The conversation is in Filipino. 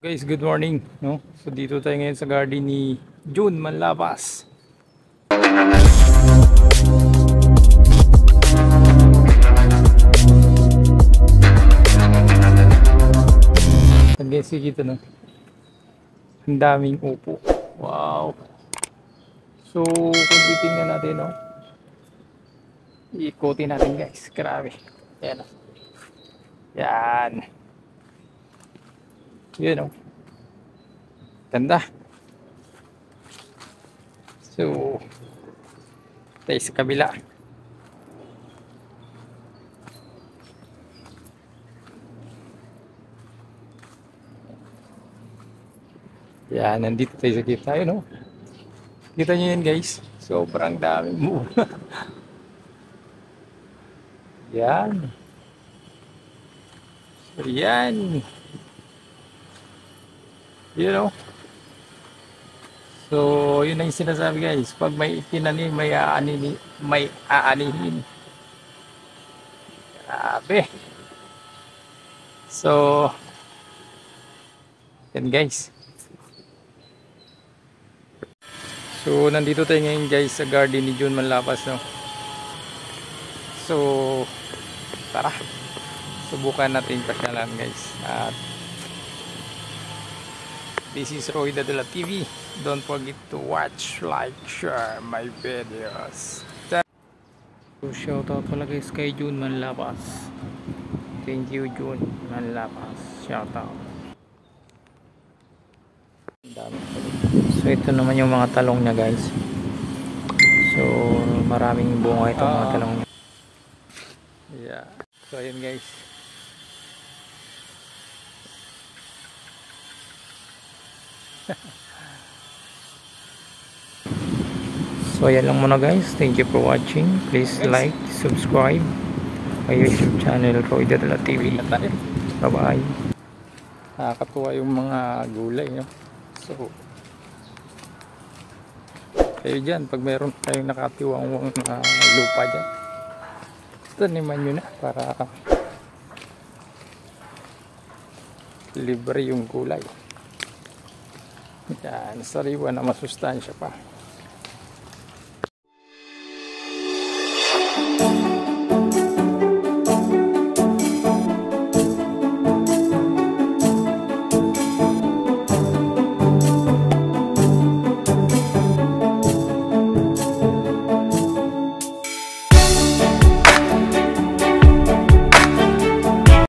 Guys, good morning, no? So dito tayo ngayon sa garden ni June Manlapas. And guys, kita no. Ang daming upo. Wow. So, kung titingnan natin, no. Iikutin natin, guys. Grabe. Yan. Yan. Yun, no. Ganda. So, tayo sa kabila. Yan, nandito tayo sa gitna, yun, no? Kita nyo yan, guys. Sobrang daming mo. Yan. So, yan. You know? So, yun ang sinasabi, guys. Pag may tinanim, may aanihin. Grabe. So, yan, guys. So, nandito tayo ngayon, guys, sa garden ni June Manlapas, no? So, tara. Subukan natin pasyalan, guys. At this is Roy Dadala TV. Don't forget to watch, like, share my videos. So, shoutout pala guys kay June Manlapas. Thank you, June Manlapas. Shoutout. So, ito naman yung mga talong niya, guys. So, maraming bunga itong mga talong niya. Yeah. So, ayun, guys. So ayan lang muna, guys. Thank you for watching. Please like, subscribe my YouTube channel Roy Dadala TV. Bye bye. Nakakatuwa yung mga gulay, no? So kayo dyan, pag mayroon kayong nakatiwang lupa dyan, taniman nyo na para libre yung gulay. Yan, sariwa na masustansya pa.